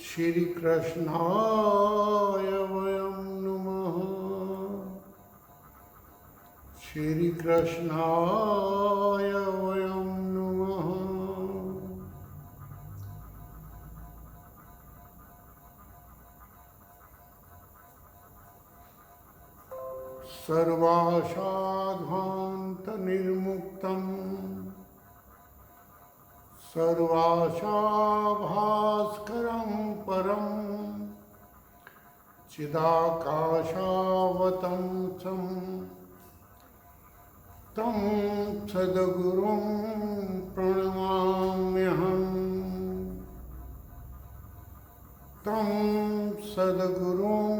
श्री कृष्णाय वयं नमः। श्री कृष्णाय वयं नमः। सर्वासाध्वान्तनिर्मुक्तम् सर्वाशाभास्करं परं चिदाकाशावतंसं तं सद्गुरुं प्रणमाम्यहम्। तं सद्गुरुं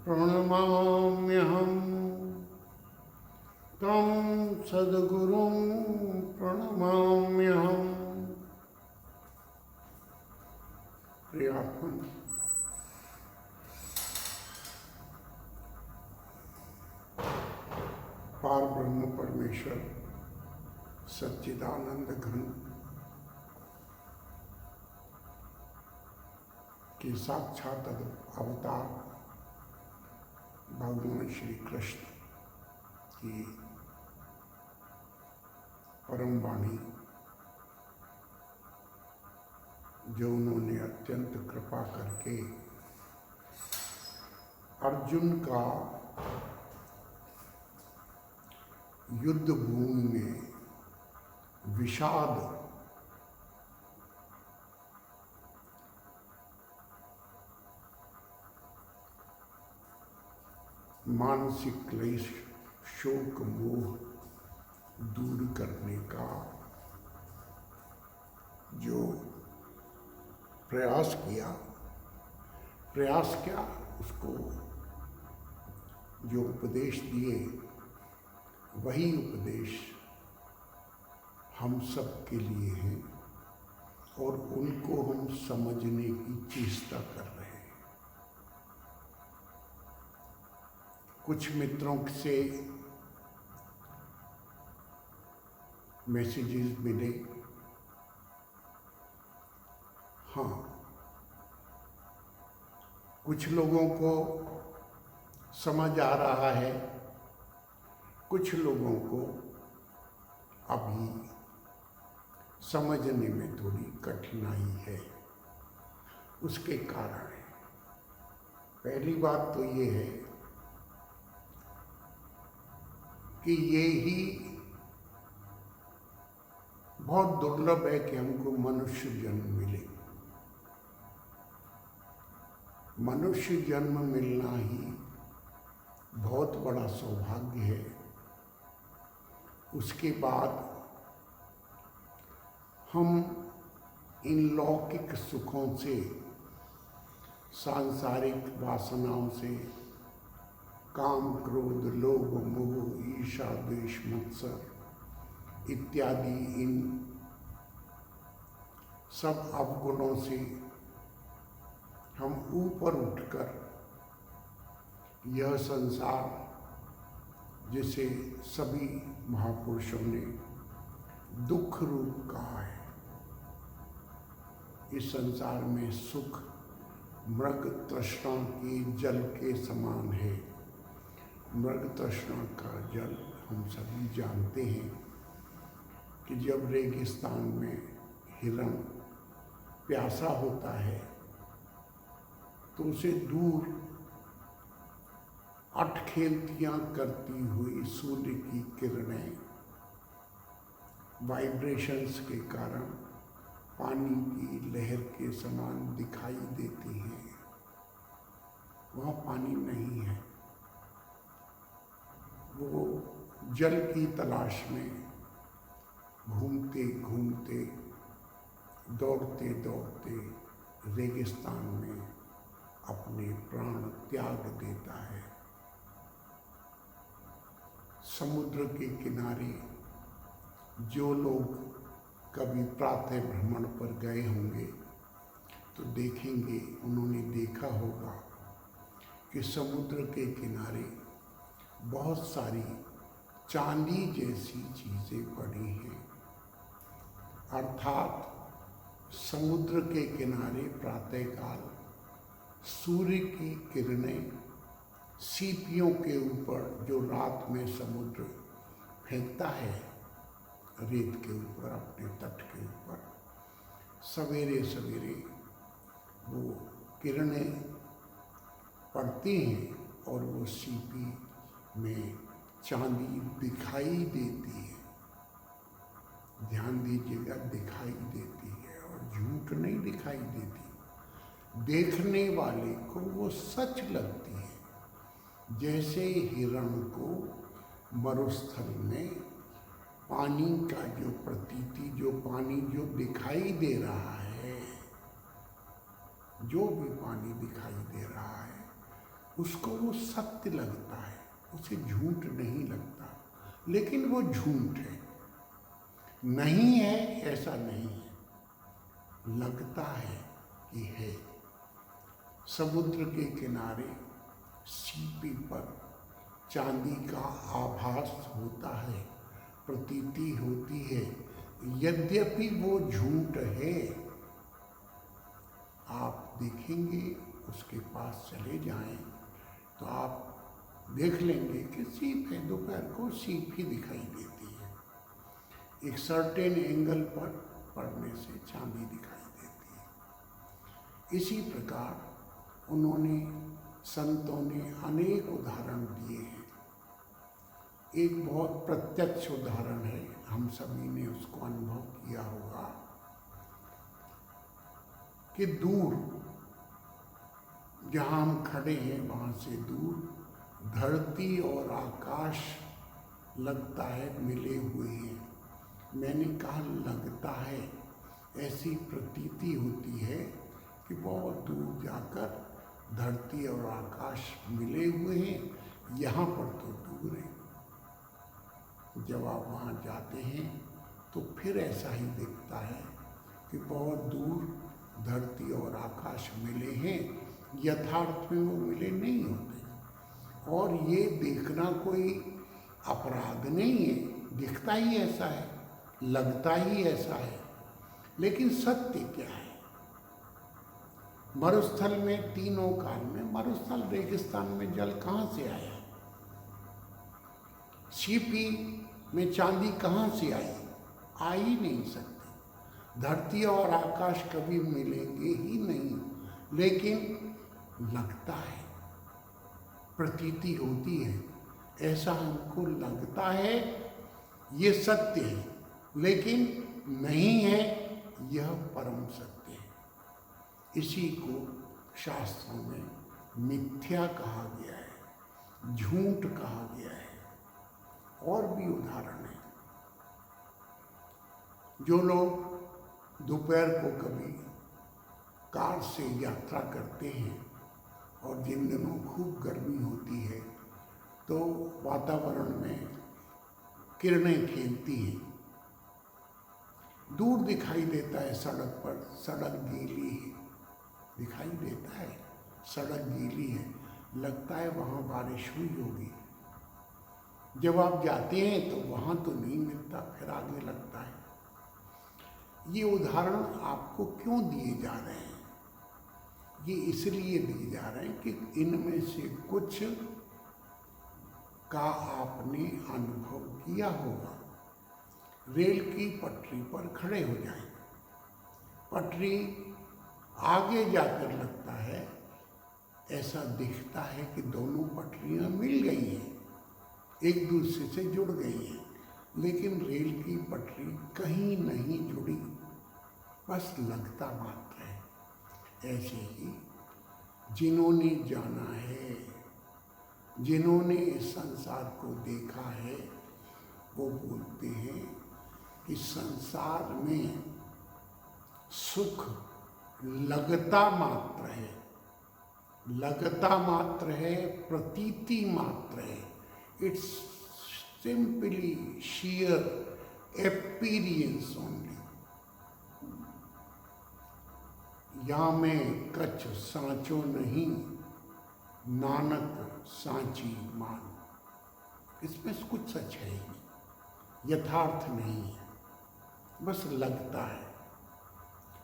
प्रणमाम्यहम्। तं सद्गुरुं प्रणमाम्यहम्। प्रियात्मन, पार ब्रह्म परमेश्वर सच्चिदानंद घन के साक्षात अवतार भगवान श्री कृष्ण की परम वाणी, जो उन्होंने अत्यंत कृपा करके अर्जुन का युद्ध भूमि में विषाद मानसिक क्लेश, शोक, मोह दूर करने का जो प्रयास क्या उसको जो उपदेश दिए, वही उपदेश हम सब के लिए हैं और उनको हम समझने की चेष्टा कर रहे हैं। कुछ मित्रों से मैसेजेस मिले, हाँ, कुछ लोगों को समझ आ रहा है, कुछ लोगों को अभी समझने में थोड़ी कठिनाई है। उसके कारण है, पहली बात तो ये है कि ये ही बहुत दुर्लभ है कि हमको मनुष्य जन्म मिले। मनुष्य जन्म मिलना ही बहुत बड़ा सौभाग्य है। उसके बाद हम इन लौकिक सुखों से, सांसारिक वासनाओं से, काम, क्रोध, लोभ, मोह, ईर्ष्या, द्वेष, मत्सर इत्यादि इन सब अवगुणों से हम ऊपर उठकर यह संसार, जिसे सभी महापुरुषों ने दुख रूप कहा है, इस संसार में सुख मृग तृष्णा के जल के समान है। मृग तृष्णा का जल हम सभी जानते हैं कि जब रेगिस्तान में हिरण प्यासा होता है तो उसे दूर अटखेलतियाँ करती हुई सूर्य की किरणें वाइब्रेशंस के कारण पानी की लहर के समान दिखाई देती हैं। वहाँ पानी नहीं है, वो जल की तलाश में घूमते घूमते, दौड़ते दौड़ते रेगिस्तान में अपने प्राण त्याग देता है। समुद्र के किनारे जो लोग कभी प्रातः भ्रमण पर गए होंगे तो देखेंगे, उन्होंने देखा होगा कि समुद्र के किनारे बहुत सारी चांदी जैसी चीज़ें पड़ी हैं। अर्थात समुद्र के किनारे प्रातःकाल सूर्य की किरणें सीपियों के ऊपर, जो रात में समुद्र फेंकता है रेत के ऊपर, अपने तट के ऊपर, सवेरे सवेरे वो किरणें पड़ती हैं और वो सीपी में चांदी दिखाई देती है। ध्यान दीजिएगा, दिखाई देती है और झूठ नहीं दिखाई देती। देखने वाले को वो सच लगती है। जैसे हिरण को मरुस्थल में पानी का जो प्रतीति, जो पानी जो दिखाई दे रहा है, जो भी पानी दिखाई दे रहा है, उसको वो सत्य लगता है, उसे झूठ नहीं लगता। लेकिन वो झूठ है, नहीं है ऐसा नहीं है, लगता है कि है। समुद्र के किनारे सीपी पर चांदी का आभास होता है, प्रतीति होती है, यद्यपि वो झूठ है। आप देखेंगे, उसके पास चले जाएं तो आप देख लेंगे कि सीप है, दोपहर को सीप ही दिखाई देती है। एक सर्टेन एंगल पर पड़ने से चांदी दिखाई देती है। इसी प्रकार उन्होंने, संतों ने अनेक उदाहरण दिए हैं। एक बहुत प्रत्यक्ष उदाहरण है, हम सभी ने उसको अनुभव किया होगा कि दूर, जहाँ हम खड़े हैं वहाँ से दूर धरती और आकाश लगता है मिले हुए हैं। मैंने कहा लगता है, ऐसी प्रतीति होती है कि बहुत दूर जाकर धरती और आकाश मिले हुए हैं, यहाँ पर तो दूर है। जब आप वहाँ जाते हैं तो फिर ऐसा ही दिखता है कि बहुत दूर धरती और आकाश मिले हैं, यथार्थ में वो मिले नहीं होते। और ये देखना कोई अपराध नहीं है, दिखता ही ऐसा है, लगता ही ऐसा है, लेकिन सत्य क्या है? मरुस्थल में तीनों काल में, मरुस्थल रेगिस्तान में जल कहाँ से आया? सीपी में चांदी कहाँ से आई? आ ही नहीं सकती। धरती और आकाश कभी मिलेंगे ही नहीं, लेकिन लगता है, प्रतीति होती है, ऐसा हमको लगता है, ये सत्य है, लेकिन नहीं है, यह परम सत्य है। इसी को शास्त्रों में मिथ्या कहा गया है, झूठ कहा गया है। और भी उदाहरण है। जो लोग दोपहर को कभी कार से यात्रा करते हैं और जिन दिनों खूब गर्मी होती है तो वातावरण में किरणें खेलती हैं, दूर दिखाई देता है सड़क पर, सड़क गीली है, दिखाई देता है सड़क गीली है, लगता है वहाँ बारिश हुई होगी। जब आप जाते हैं तो वहाँ तो नहीं मिलता, फिर आगे लगता है। ये उदाहरण आपको क्यों दिए जा रहे हैं? ये इसलिए दिए जा रहे हैं कि इनमें से कुछ का आपने अनुभव किया होगा। रेल की पटरी पर खड़े हो जाएं, पटरी आगे जाकर लगता है, ऐसा दिखता है कि दोनों पटरियां मिल गई हैं, एक दूसरे से जुड़ गई हैं, लेकिन रेल की पटरी कहीं नहीं जुड़ी, बस लगता मात्र है। ऐसे ही जिन्होंने जाना है, जिन्होंने इस संसार को देखा है, वो बोलते हैं कि संसार में सुख लगता मात्र है, लगता मात्र है, प्रतीति मात्र है। It's simply sheer appearance only। या में कछ सांचो नहीं, नानक सांची मान। इसमें कुछ सच है ही नहीं, यथार्थ नहीं है। बस लगता है।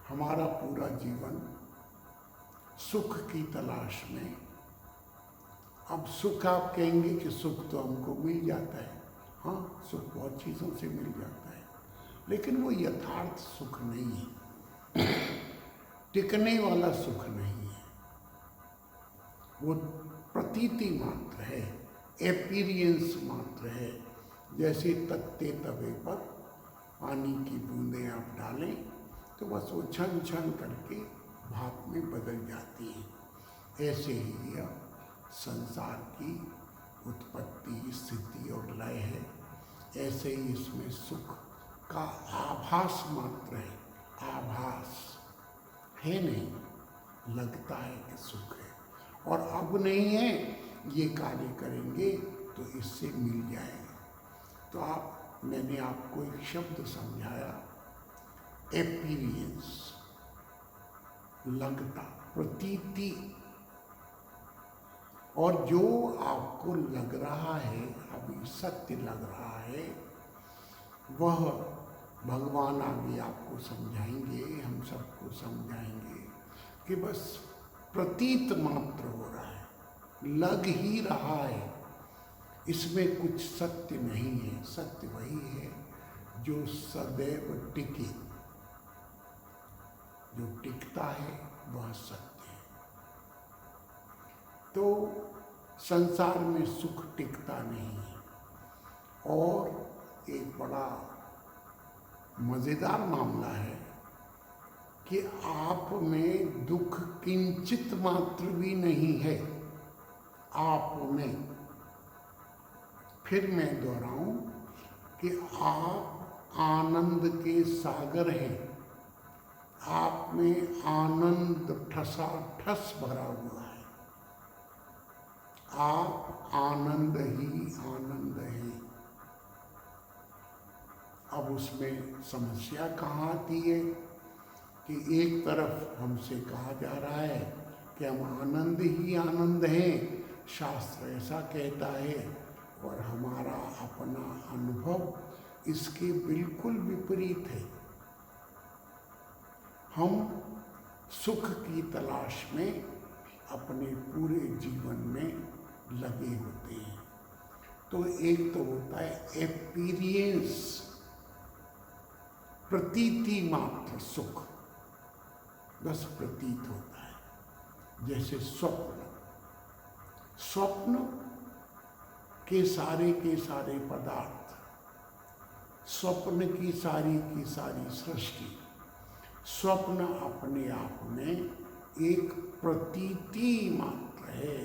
हमारा पूरा जीवन सुख की तलाश में। अब सुख आप कहेंगे कि सुख तो हमको मिल जाता है। हाँ, सुख बहुत चीज़ों से मिल जाता है, लेकिन वो यथार्थ सुख नहीं है, टिकने वाला सुख नहीं है। वो प्रतीति मात्र है, एपीरियंस मात्र है। जैसे तत्ते तवे पर पानी की बूंदें आप डालें तो बस वो छन छन करके भाप में बदल जाती है। ऐसे ही यह संसार की उत्पत्ति, स्थिति और लय है। ऐसे ही इसमें सुख का आभास मात्र है, आभास है, नहीं लगता है कि सुख है। और अब नहीं है, ये कार्य करेंगे तो इससे मिल जाएगा। तो मैंने आपको एक शब्द समझाया, एपीरियंस, लगता, प्रतीति। और जो आपको लग रहा है, अभी सत्य लग रहा है, वह भगवान आगे आपको समझाएंगे, हम सबको समझाएंगे कि बस प्रतीत मात्र हो रहा है, लग ही रहा है, इसमें कुछ सत्य नहीं है। सत्य वही है जो सदैव टिके, जो टिकता है वह सत्य है। तो संसार में सुख टिकता नहीं है। और एक बड़ा मजेदार मामला है कि आप में दुख किंचित मात्र भी नहीं है। आप में, फिर मैं दोहराऊं कि आप आनंद के सागर हैं। आप में आनंद ठसा ठस भरा हुआ है। आप आनंद ही आनंद हैं। अब उसमें समस्या कहाँ आती है कि एक तरफ हमसे कहा जा रहा है कि हम आनंद ही आनंद हैं, शास्त्र ऐसा कहता है, और हमारा अपना अनुभव इसके बिल्कुल विपरीत है। हम सुख की तलाश में अपने पूरे जीवन में लगे होते हैं। तो एक तो होता है एक्सपीरियंस, प्रतीति मात्र सुख, बस प्रतीत होता है। जैसे स्वप्न, स्वप्न के सारे पदार्थ, स्वप्न की सारी सृष्टि, स्वप्न अपने आप में एक प्रतीति मात्र है,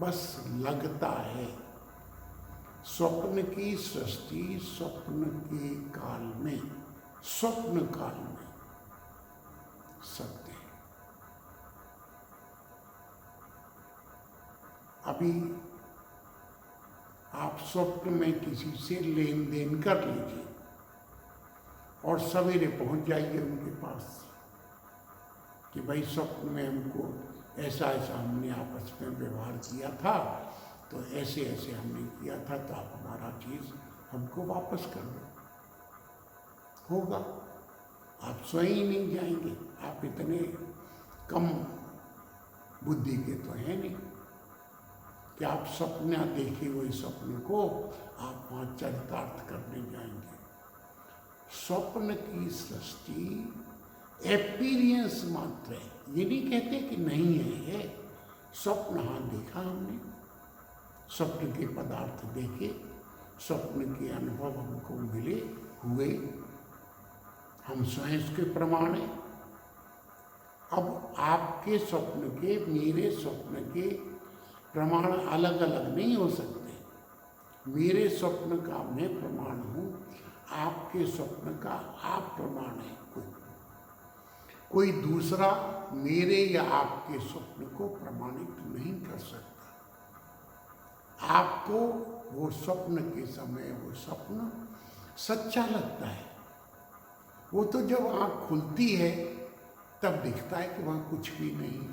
बस लगता है। स्वप्न की सृष्टि स्वप्न के काल में, स्वप्न काल में सत्य है। अभी आप स्वप्न में किसी से लेन देन कर लीजिए और सवेरे पहुंच जाइए उनके पास कि भाई स्वप्न में हमको ऐसा हमने आपस में व्यवहार किया था, तो ऐसे हमने किया था, तो आप हमारा चीज़ हमको वापस कर दो। होगा? आप स्वयं ही नहीं जाएंगे। आप इतने कम बुद्धि के तो हैं नहीं कि आप सपना देखे हुए स्वप्न को आप वहाँ चरितार्थ करने जाएंगे। स्वप्न की सृष्टि एक्सपीरियंस मात्र है। ये नहीं कहते कि नहीं है स्वप्न। हाँ, देखा हमने, स्वप्न के पदार्थ देखे, स्वप्न के अनुभव हमको मिले हुए, हम स्वयं उसके प्रमाण हैं। अब आपके स्वप्न के, मेरे स्वप्न के प्रमाण अलग अलग नहीं हो सकते। मेरे स्वप्न का मैं प्रमाण हूँ, आपके स्वप्न का आप प्रमाण है। कोई दूसरा मेरे या आपके स्वप्न को प्रमाणित नहीं कर सकता। आपको वो स्वप्न के समय वो स्वप्न सच्चा लगता है। वो तो जब आँख खुलती है तब दिखता है कि वहाँ कुछ भी नहीं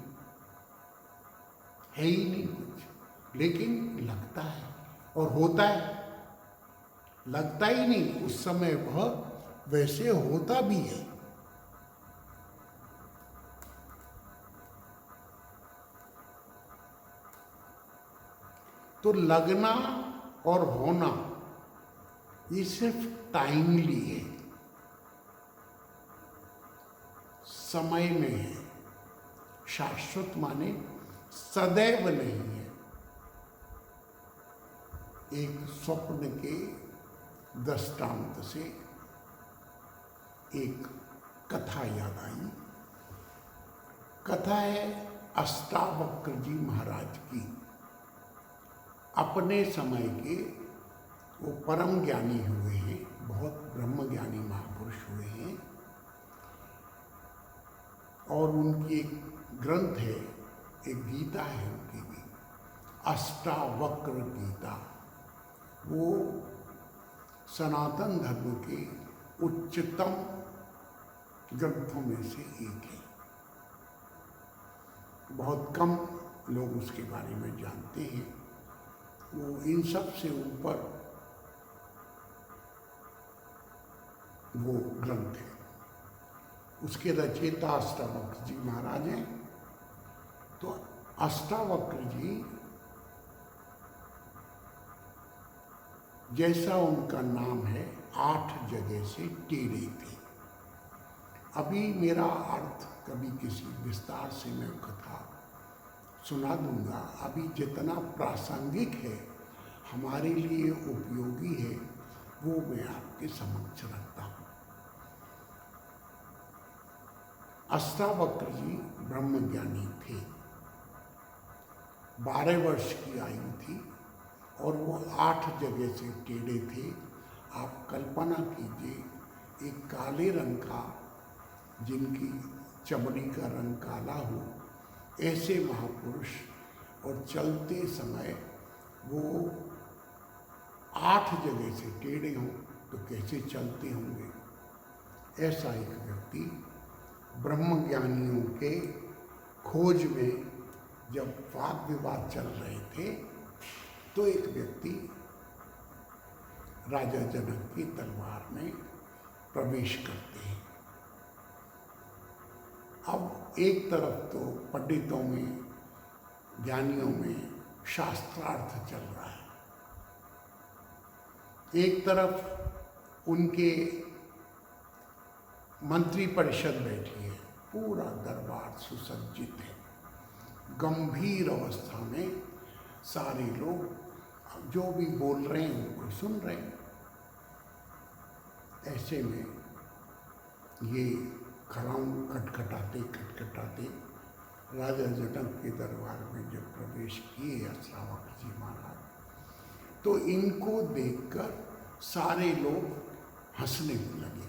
है ही नहीं कुछ, लेकिन लगता है और होता है। लगता ही नहीं, उस समय वह वैसे होता भी है। तो लगना और होना ये सिर्फ टाइमली है, समय में है। शाश्वत माने सदैव नहीं है। एक स्वप्न के दृष्टांत से एक कथा याद आई। कथा है अष्टावक्र जी महाराज की। अपने समय के वो परम ज्ञानी हुए हैं, बहुत ब्रह्म ज्ञानी महापुरुष हुए हैं। और उनकी एक ग्रंथ है, एक गीता है उनकी भी, अष्टावक्र गीता। वो सनातन धर्म के उच्चतम ग्रंथों में से एक है। बहुत कम लोग उसके बारे में जानते हैं। वो इन सब से ऊपर वो ग्रंथ है। उसके रचयिता अष्टावक्र जी महाराज हैं। तो अष्टावक्र जी जैसा उनका नाम है, 8 जगह से टेढ़े थे। अभी मेरा अर्थ कभी किसी विस्तार से मैं कथा सुना दूंगा। अभी जितना प्रासंगिक है, हमारे लिए उपयोगी है, वो मैं आपके समक्ष रखता हूँ। अष्टावक्र जी ब्रह्मज्ञानी थे। 12 वर्ष की आयु थी और वो 8 जगह से टेढ़े थे। आप कल्पना कीजिए, एक काले रंग का, जिनकी चमड़ी का रंग काला हो, ऐसे महापुरुष, और चलते समय वो 8 जगह से टेढ़े हों तो कैसे चलते होंगे। ऐसा एक व्यक्ति ब्रह्मज्ञानियों के खोज में जब वाद विवाद चल रहे थे, तो एक व्यक्ति राजा जनक की दरबार में प्रवेश करते हैं। अब एक तरफ तो पंडितों में, ज्ञानियों में शास्त्रार्थ चल रहा है, एक तरफ उनके मंत्री परिषद बैठी है, पूरा दरबार सुसज्जित है, गंभीर अवस्था में सारे लोग जो भी बोल रहे हैं उनको सुन रहे हैं। ऐसे में ये खड़ाऊं खटखटाते खटखटाते राजा जनक के दरबार में जब प्रवेश किए अष्टावक्र जी महाराज, तो इनको देखकर सारे लोग हंसने लगे।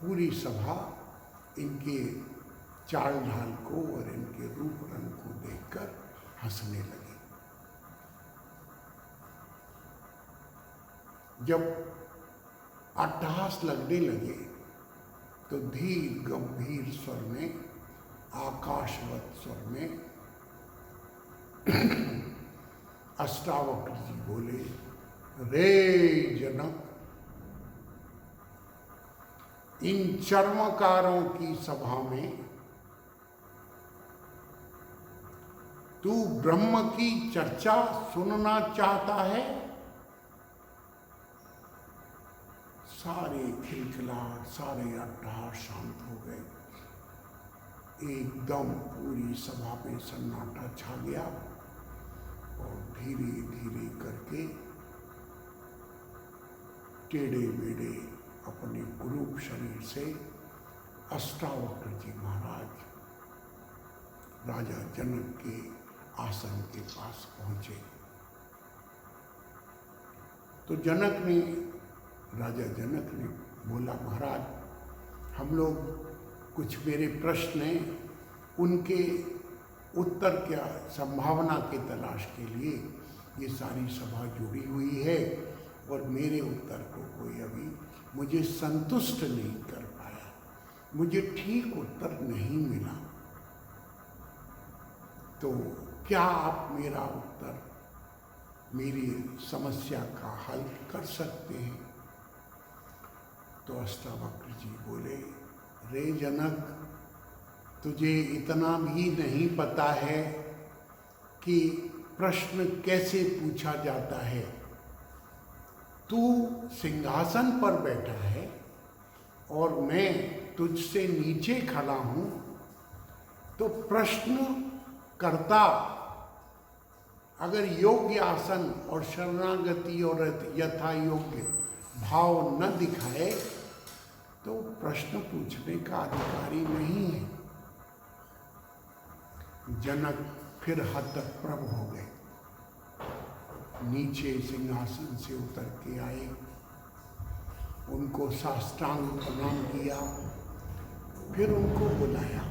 पूरी सभा इनके चाल ढाल को और इनके रूप रंग को देखकर हंसने लगे। जब अट्टहास लगने लगे तो धीर गंभीर स्वर में, आकाशवत स्वर में अष्टावक्र जी बोले, रे जनक, इन चर्मकारों की सभा में तू ब्रह्म की चर्चा सुनना चाहता है? सारे खिलखिलाहट, सारे अट्टहास शांत हो गए। एकदम पूरी सभा में सन्नाटा छा गया और धीरे धीरे करके टेढ़े मेढ़े अपने कुरूप शरीर से अष्टावक्र जी महाराज राजा जनक के आसन के पास पहुंचे। तो राजा जनक ने बोला, महाराज, हम लोग कुछ मेरे प्रश्न हैं, उनके उत्तर क्या संभावना की तलाश के लिए ये सारी सभा जुड़ी हुई है और मेरे उत्तर को कोई अभी मुझे संतुष्ट नहीं कर पाया, मुझे ठीक उत्तर नहीं मिला। तो क्या आप मेरा उत्तर, मेरी समस्या का हल कर सकते हैं? तो अष्टावक्र जी बोले, रे जनक, तुझे इतना भी नहीं पता है कि प्रश्न कैसे पूछा जाता है। तू सिंहासन पर बैठा है और मैं तुझसे नीचे खड़ा हूं, तो प्रश्न करता अगर योग्य आसन और शरणागति और यथा योग्य भाव न दिखाए तो प्रश्न पूछने का अधिकारी नहीं है। जनक फिर हतप्रभ हो गए, नीचे सिंहासन से उतर के आए, उनको साष्टांग प्रणाम किया, फिर उनको बुलाया।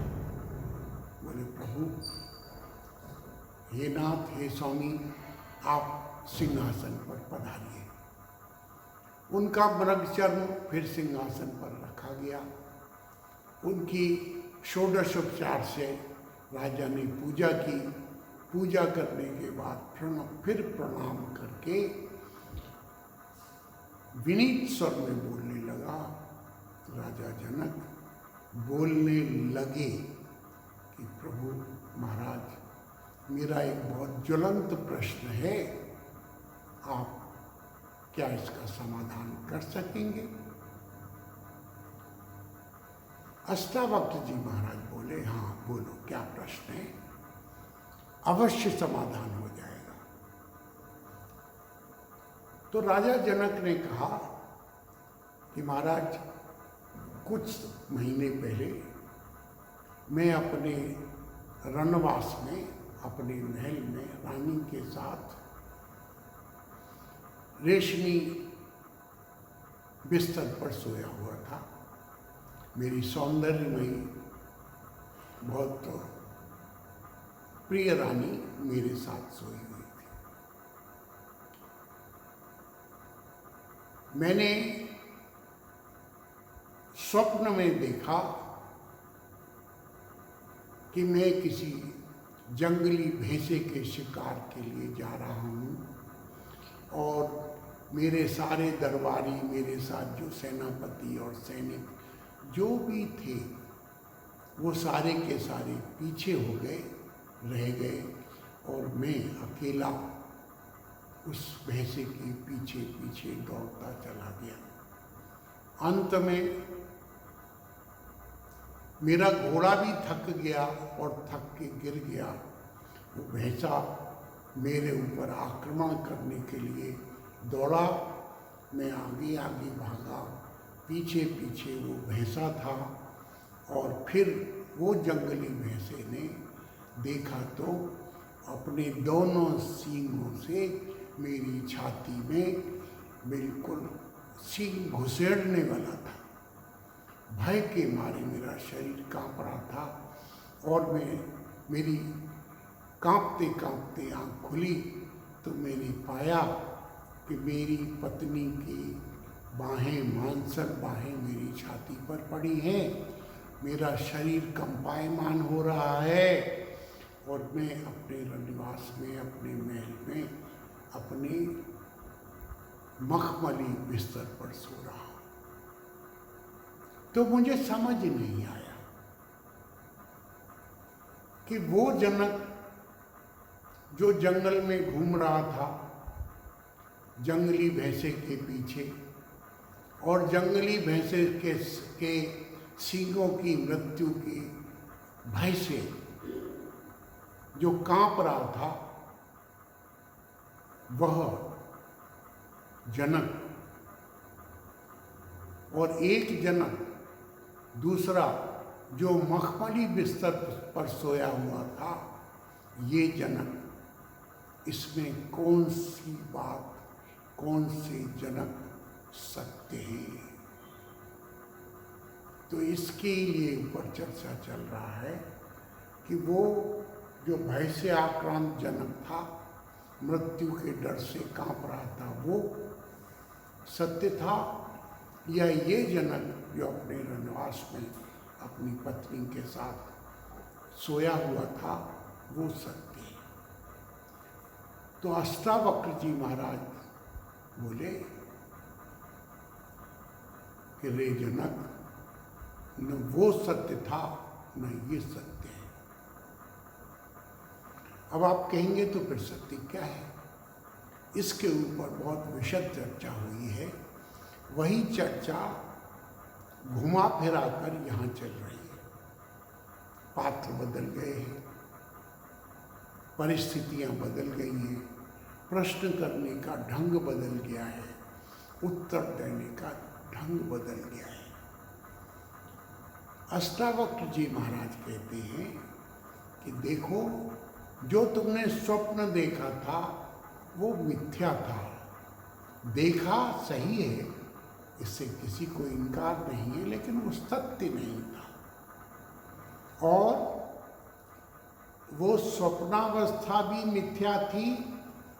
बोले, प्रभु, हे नाथ, हे स्वामी, आप सिंहासन पर पधारिए। उनका मृगचर्म फिर सिंहासन पर रखा गया। उनकी षोडशोपचार से राजा ने पूजा की। पूजा करने के बाद फिर प्रणाम करके विनीत स्वर में बोलने लगा। राजा जनक बोलने लगे कि प्रभु महाराज, मेरा एक बहुत ज्वलंत प्रश्न है, आप क्या इसका समाधान कर सकेंगे? अष्टावक्र जी महाराज बोले, हाँ बोलो, क्या प्रश्न है? अवश्य समाधान हो जाएगा। तो राजा जनक ने कहा कि महाराज, कुछ महीने पहले मैं अपने रणवास में, अपने महल में रानी के साथ रेशमी बिस्तर पर सोया हुआ था। मेरी सौंदर्यमयी बहुत प्रिय रानी मेरे साथ सोई हुई थी। मैंने स्वप्न में देखा कि मैं किसी जंगली भैंसे के शिकार के लिए जा रहा हूँ और मेरे सारे दरबारी, मेरे साथ जो सेनापति और सैनिक जो भी थे, वो सारे के सारे पीछे हो गए, रह गए, और मैं अकेला उस भैंसे के पीछे पीछे दौड़ता चला गया। अंत में मेरा घोड़ा भी थक गया और थक के गिर गया। वो भैंसा मेरे ऊपर आक्रमण करने के लिए दौड़ा। मैं आगे आगे भागा, पीछे पीछे वो भैंसा था, और फिर वो जंगली भैंसे ने देखा तो अपने दोनों सींगों से मेरी छाती में बिल्कुल सींग घुसेड़ने वाला था। भय के मारे मेरा शरीर कांप रहा था और मेरी कांपते कांपते आँख खुली तो मैंने पाया कि मेरी पत्नी की बाहें, मांसल बाहें मेरी छाती पर पड़ी हैं। मेरा शरीर कंपायमान हो रहा है और मैं अपने रनिवास में, अपने महल में, अपने मखमली बिस्तर पर सो रहा हूँ। तो मुझे समझ नहीं आया कि वो जनक जो जंगल में घूम रहा था जंगली भैंसे के पीछे, और जंगली भैंसे के सींगों की मृत्यु की भय से जो कांप रहा था, वह जनक, और एक जनक दूसरा जो मखमली बिस्तर पर सोया हुआ था, ये जनक, इसमें कौन सी बात, कौन से जनक सत्य है? तो इसके लिए ऊपर चर्चा चल रहा है कि वो जो भय से आक्रांत जनक था, मृत्यु के डर से कांप रहा था, वो सत्य था, या ये जनक जो अपने रनवास में अपनी पत्नी के साथ सोया हुआ था, वो सत्य है? तो अष्टावक्र जी महाराज बोले कि रे जनक, न वो सत्य था न ये सत्य है। अब आप कहेंगे तो फिर सत्य क्या है? इसके ऊपर बहुत विशद चर्चा हुई है। वही चर्चा घुमा फिरा कर यहाँ चल रही है। पात्र बदल गए हैं, परिस्थितियाँ बदल गई हैं, प्रश्न करने का ढंग बदल गया है, उत्तर देने का ढंग बदल गया है। अष्टावक्र जी महाराज कहते हैं कि देखो, जो तुमने स्वप्न देखा था वो मिथ्या था। देखा सही है, इससे किसी को इनकार नहीं है, लेकिन वो सत्य नहीं था। और वो स्वप्नावस्था भी मिथ्या थी,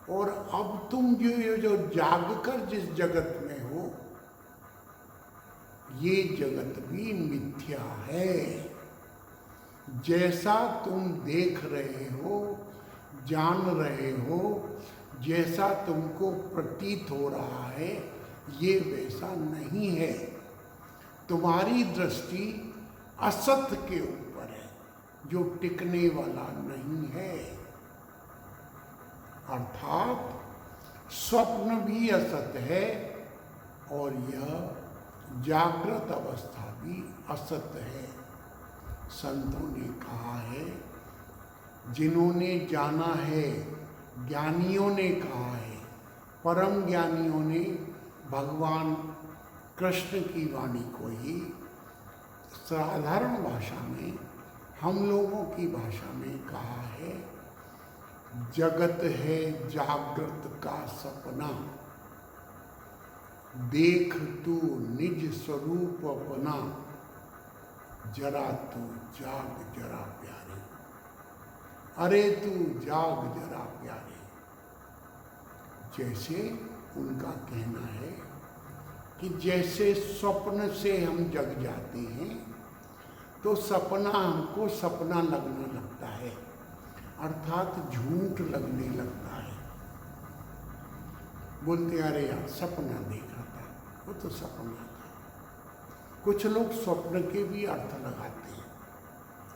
और अब तुम जो जागकर जिस जगत में हो, ये जगत भी मिथ्या है। जैसा तुम देख रहे हो, जान रहे हो, जैसा तुमको प्रतीत हो रहा है, ये वैसा नहीं है। तुम्हारी दृष्टि असत्य के ऊपर है, जो टिकने वाला नहीं है। अर्थात स्वप्न भी असत्य है, और यह जागृत अवस्था भी असत्य है। संतों ने कहा है, जिन्होंने जाना है, ज्ञानियों ने कहा है, परम ज्ञानियों ने भगवान कृष्ण की वाणी को ही साधारण भाषा में, हम लोगों की भाषा में कहा है, जगत है जागृत का सपना, देख तू निज स्वरूप अपना, जरा तू जाग जरा प्यारे, अरे तू जाग जरा प्यारे। जैसे उनका कहना है कि जैसे स्वप्न से हम जग जाते हैं, तो सपना हमको सपना लगने लगता है, अर्थात झूठ लगने लगता है। बोलते अरे यार सपना देखा था, वो तो सपना था। कुछ लोग स्वप्न के भी अर्थ लगाते हैं।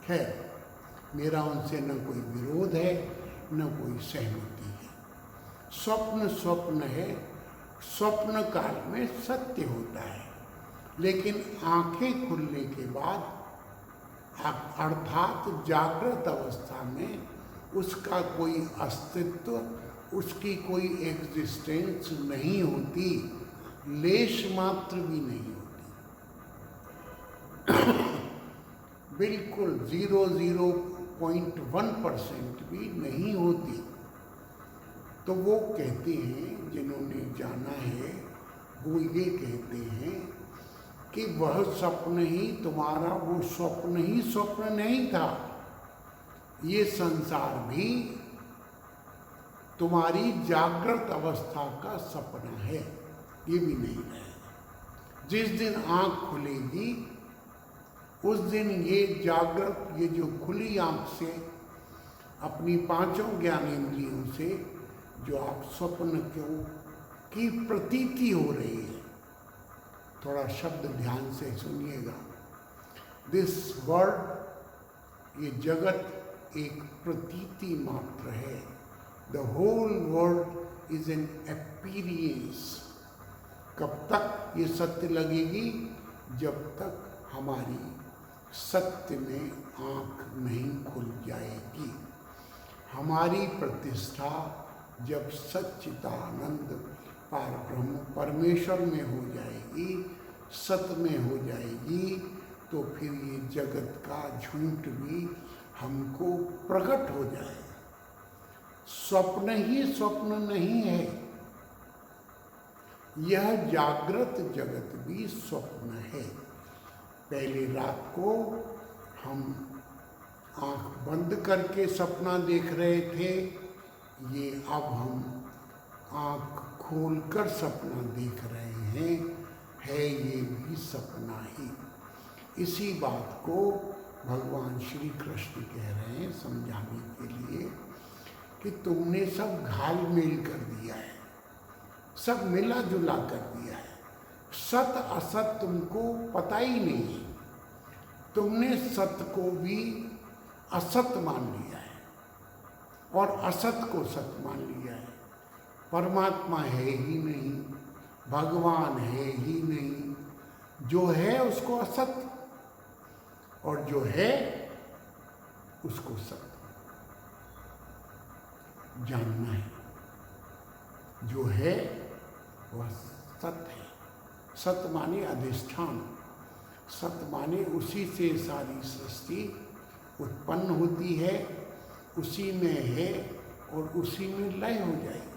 खैर, मेरा उनसे न कोई विरोध है, न कोई सहमति है। स्वप्न स्वप्न है, स्वप्न काल में सत्य होता है, लेकिन आंखें खुलने के बाद, अर्थात जागृत अवस्था में, उसका कोई अस्तित्व, उसकी कोई एग्जिस्टेंस नहीं होती, लेश मात्र भी नहीं होती। बिल्कुल 0.1% भी नहीं होती। तो वो कहते हैं, जिन्होंने जाना है, वो ये कहते हैं कि वह स्वप्न ही तुम्हारा, वो स्वप्न ही स्वप्न नहीं था। ये संसार भी तुम्हारी जागृत अवस्था का सपना है, ये भी नहीं रहेगा। जिस दिन आँख खुलेगी, उस दिन ये जागृत, ये जो खुली आँख से, अपनी पांचों ज्ञानेंद्रियों से जो आप स्वप्न की प्रतीति हो रही है, थोड़ा शब्द ध्यान से सुनिएगा। दिस वर्ल्ड, ये जगत एक प्रतीति मात्र है। The whole world is an experience. कब तक ये सत्य लगेगी? जब तक हमारी सत्य में आँख नहीं खुल जाएगी। हमारी प्रतिष्ठा जब सच्चिदानंद पार ब्रह्म परमेश्वर में हो जाएगी, सत्य में हो जाएगी, तो फिर ये जगत का झूठ भी हमको प्रकट हो जाएगा। स्वप्न ही स्वप्न नहीं है, यह जागृत जगत भी स्वप्न है। पहले रात को हम आँख बंद करके सपना देख रहे थे, ये अब हम आँख खोलकर सपना देख रहे हैं, है ये भी सपना ही। इसी बात को भगवान श्री कृष्ण कह रहे हैं समझाने के लिए कि तुमने सब घाल मेल कर दिया है, सब मिला जुला कर दिया है। सत असत तुमको पता ही नहीं है। तुमने सत्य को भी असत मान लिया है और असत को सत्य मान लिया है। परमात्मा है ही नहीं, भगवान है ही नहीं, जो है उसको असत और जो है उसको सत्य जानना है। जो है वह सत्य है। सत्य माने अधिष्ठान, सत्य माने उसी से सारी सृष्टि उत्पन्न होती है, उसी में है और उसी में लय हो जाएगी।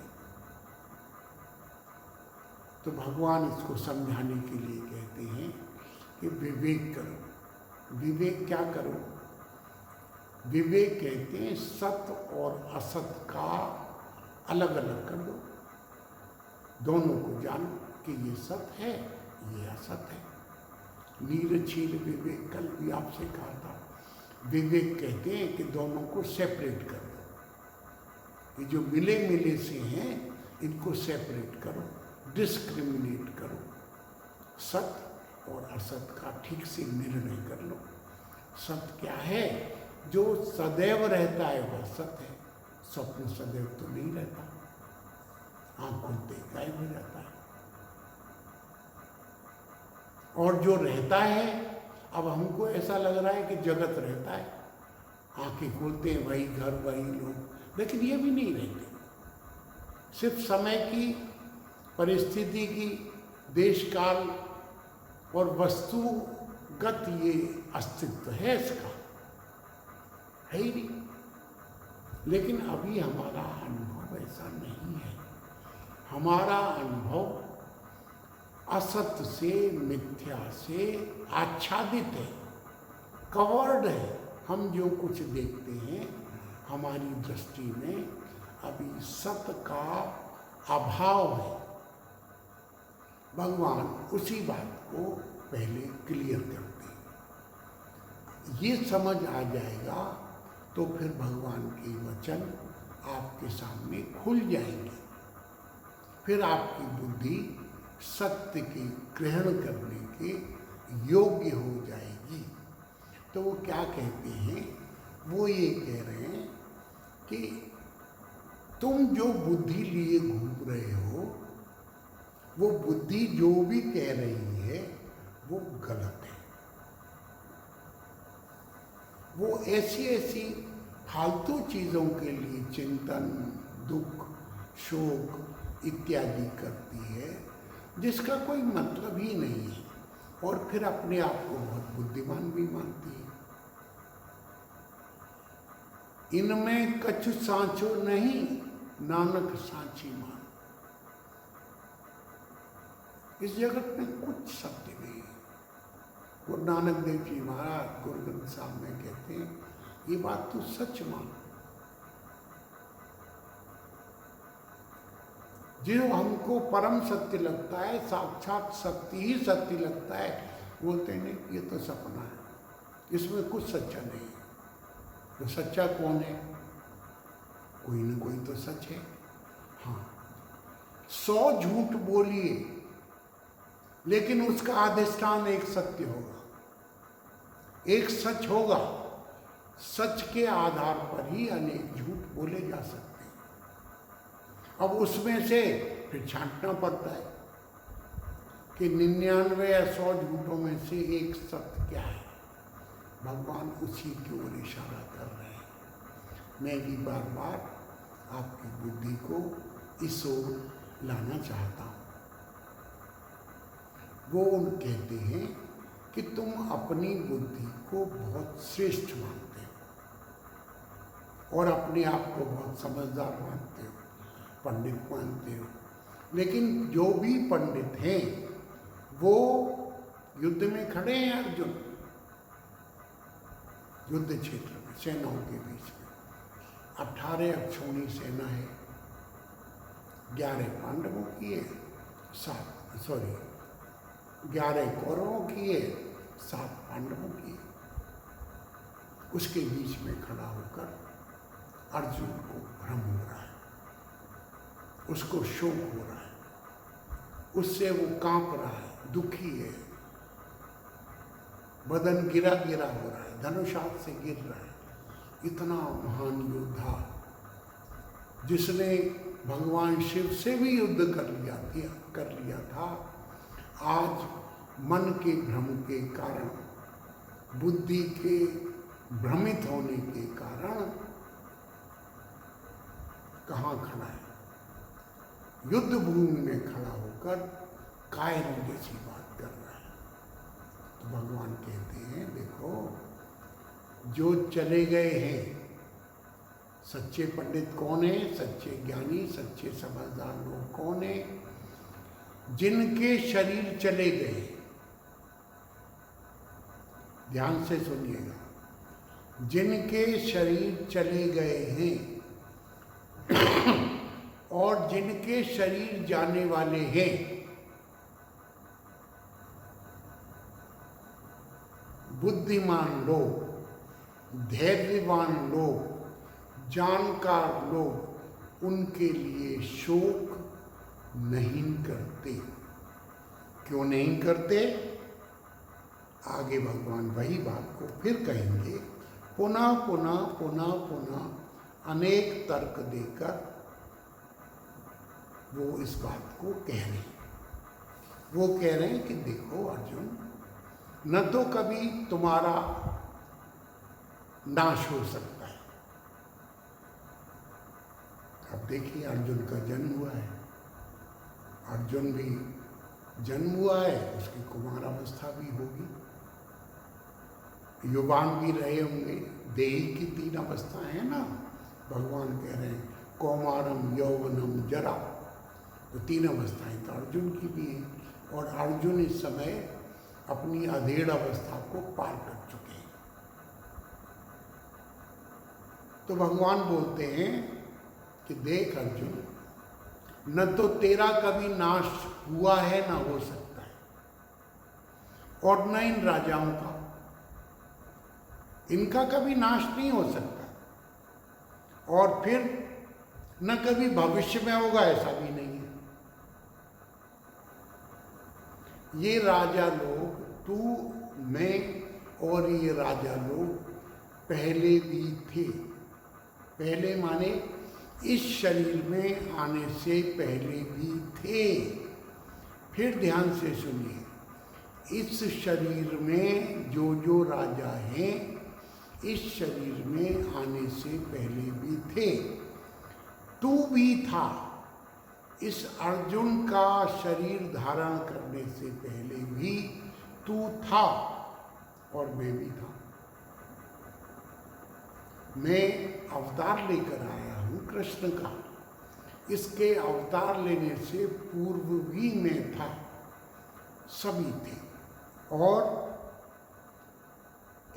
तो भगवान इसको समझाने के लिए कहते हैं कि विवेक करो। विवेक क्या करो? विवेक कहते हैं सत्य और असत का अलग अलग कर दो, दोनों को जानो कि ये सत्य है, ये असत है। नीरछील विवेक, कल भी आपसे कहा था। विवेक कहते हैं कि दोनों को सेपरेट कर दो। ये जो मिले मिले से हैं इनको सेपरेट करो, डिस्क्रिमिनेट करो। सत्य और असत का ठीक से निर्णय कर लो। सत्य क्या है? जो सदैव रहता है वह सत्य है। स्वप्न सदैव तो नहीं रहता, आँख खुलते गायब हो जाता है। और जो रहता है, अब हमको ऐसा लग रहा है कि जगत रहता है, आंखें खोलते हैं वही घर वही लोग, लेकिन ये भी नहीं रहते। सिर्फ समय की, परिस्थिति की, देश काल और वस्तुगत ये अस्तित्व है इसका, है ही नहीं। लेकिन अभी हमारा अनुभव ऐसा नहीं है। हमारा अनुभव असत्य से, मिथ्या से आच्छादित है, कवर्ड है। हम जो कुछ देखते हैं हमारी दृष्टि में अभी सत्य का अभाव है। भगवान उसी बात को पहले क्लियर करते हैं। ये समझ आ जाएगा तो फिर भगवान के वचन आपके सामने खुल जाएंगे। फिर आपकी बुद्धि सत्य के ग्रहण करने के योग्य हो जाएगी। तो वो क्या कहते हैं? वो ये कह रहे हैं कि तुम जो बुद्धि लिए घूम रहे हो, वो बुद्धि जो भी कह रही है वो गलत है। वो ऐसी ऐसी फालतू चीज़ों के लिए चिंतन, दुख, शोक इत्यादि करती है जिसका कोई मतलब ही नहीं है, और फिर अपने आप को बहुत बुद्धिमान भी मानती है। इनमें कछु सांचो नहीं, नानक सांची मान। इस जगत में कुछ सत्य नहीं है। गुरु नानक देव जी महाराज गुरु ग्रंथ साहब में कहते हैं ये बात तो सच मान। जो हमको परम सत्य लगता है, साक्षात सत्य ही सत्य लगता है, बोलते नहीं ये तो सपना है, इसमें कुछ सच्चा नहीं है। तो सच्चा कौन है? कोई न कोई तो सच है। हाँ, 100 झूठ बोलिए लेकिन उसका अधिष्ठान एक सत्य होगा, एक सच होगा। सच के आधार पर ही अनेक झूठ बोले जा सकते हैं। अब उसमें से फिर छांटना पड़ता है कि 99 या 100 झूठों में से एक सत्य क्या है। भगवान उसी की ओर इशारा कर रहे हैं। मैं भी बार बार आपकी बुद्धि को इस ओर लाना चाहता हूँ। वो कहते हैं कि तुम अपनी बुद्धि को बहुत श्रेष्ठ मानते हो और अपने आप को बहुत समझदार मानते हो, पंडित मानते हो। लेकिन जो भी पंडित हैं वो युद्ध में खड़े हैं। अर्जुन युद्ध क्षेत्र में सेनाओं के बीच में 18 अक्षौणी सेना है। 11 पांडवों की है, 11 कौरवों की है, 7 पांडवों की है। उसके बीच में खड़ा होकर अर्जुन को भ्रम हो रहा है, उसको शोक हो रहा है, उससे वो कांप रहा है, दुखी है, बदन गिरा गिरा हो रहा है, धनुष हाथ से गिर रहा है। इतना महान योद्धा जिसने भगवान शिव से भी युद्ध कर लिया था, आज मन के भ्रम के कारण, बुद्धि के भ्रमित होने के कारण कहाँ खड़ा है? युद्ध भूमि में खड़ा होकर कायर जैसी बात कर रहा है। तो भगवान कहते हैं, देखो, जो चले गए हैं, सच्चे पंडित कौन है? सच्चे ज्ञानी, सच्चे समझदार लोग कौन है? जिनके शरीर चले गए, ध्यान से सुनिएगा, जिनके शरीर चले गए हैं और जिनके शरीर जाने वाले हैं, बुद्धिमान लोग, धैर्यवान लोग, जानकार लोग उनके लिए शोक नहीं करते। क्यों नहीं करते? आगे भगवान वही बात को फिर कहेंगे, पुनः पुनः पुनः पुनः अनेक तर्क देकर वो इस बात को कह रहे हैं। वो कह रहे हैं कि देखो अर्जुन, न तो कभी तुम्हारा नाश हो सकता है। अब देखिए, अर्जुन का जन्म हुआ है, अर्जुन भी जन्म हुआ है, उसकी कुमारावस्था भी होगी, युवान भी रहे होंगे। देही की 3 अवस्थाएं हैं ना, भगवान कह रहे हैं कौमारम यौवनम जरा, तो 3 अवस्थाएं तो अर्जुन की भी हैं। और अर्जुन इस समय अपनी अधेड़ अवस्था को पार कर चुके हैं। तो भगवान बोलते हैं कि देख अर्जुन, न तो तेरा कभी नाश हुआ है, ना हो सकता है, और न इन राजाओं का, इनका कभी नाश नहीं हो सकता, और फिर न कभी भविष्य में होगा, ऐसा भी नहीं है। ये राजा लोग, तू, मैं और ये राजा लोग पहले भी थे। पहले माने इस शरीर में आने से पहले भी थे। फिर ध्यान से सुनिए, इस शरीर में जो राजा हैं, इस शरीर में आने से पहले भी थे। तू भी था, इस अर्जुन का शरीर धारण करने से पहले भी तू था, और मैं भी था। मैं अवतार लेकर आया हूँ कृष्ण का, इसके अवतार लेने से पूर्व भी मैं था, सभी थे। और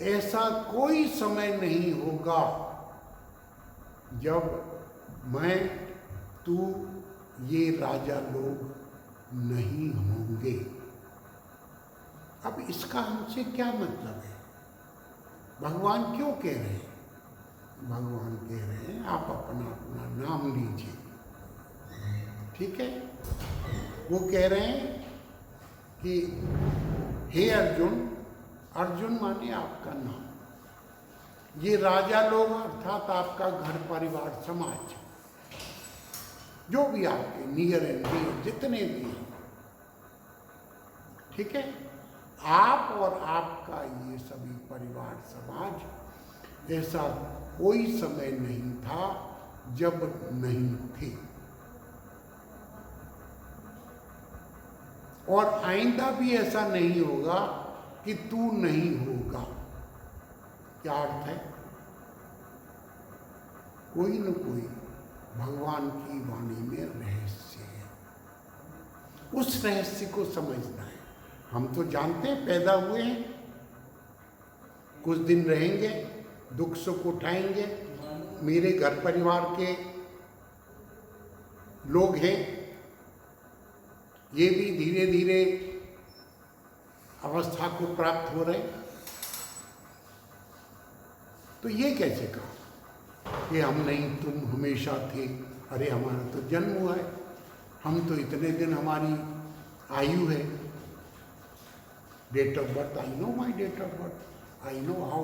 ऐसा कोई समय नहीं होगा जब मैं, तू, ये राजा लोग नहीं होंगे। अब इसका हमसे क्या मतलब है? भगवान क्यों कह रहे हैं? भगवान कह रहे हैं आप अपना अपना नाम लीजिए, ठीक है। वो कह रहे हैं कि हे अर्जुन, अर्जुन माने आपका नाम, ये राजा लोग अर्थात आपका घर परिवार समाज, जो भी आपके नियर एंड डियर जितने भी हैं, ठीक है, आप और आपका ये सभी परिवार समाज, ऐसा कोई समय नहीं था जब नहीं थे, और आइंदा भी ऐसा नहीं होगा कि तू नहीं होगा। क्या अर्थ है? कोई न कोई भगवान की वाणी में रहस्य है, उस रहस्य को समझना है। हम तो जानते हैं, पैदा हुए हैं, कुछ दिन रहेंगे, दुख सुख उठाएंगे, मेरे घर परिवार के लोग हैं, ये भी धीरे धीरे अवस्था को प्राप्त हो रहे हैं। तो ये कैसे कहा कि हम नहीं, तुम हमेशा थे? अरे हमारा तो जन्म हुआ है, हम तो इतने दिन हमारी आयु है, date of birth, I know my date of birth, I know how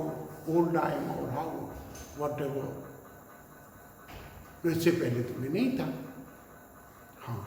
old I am और हाउ वट एवर। इससे पहले तो मैं नहीं था। हाँ,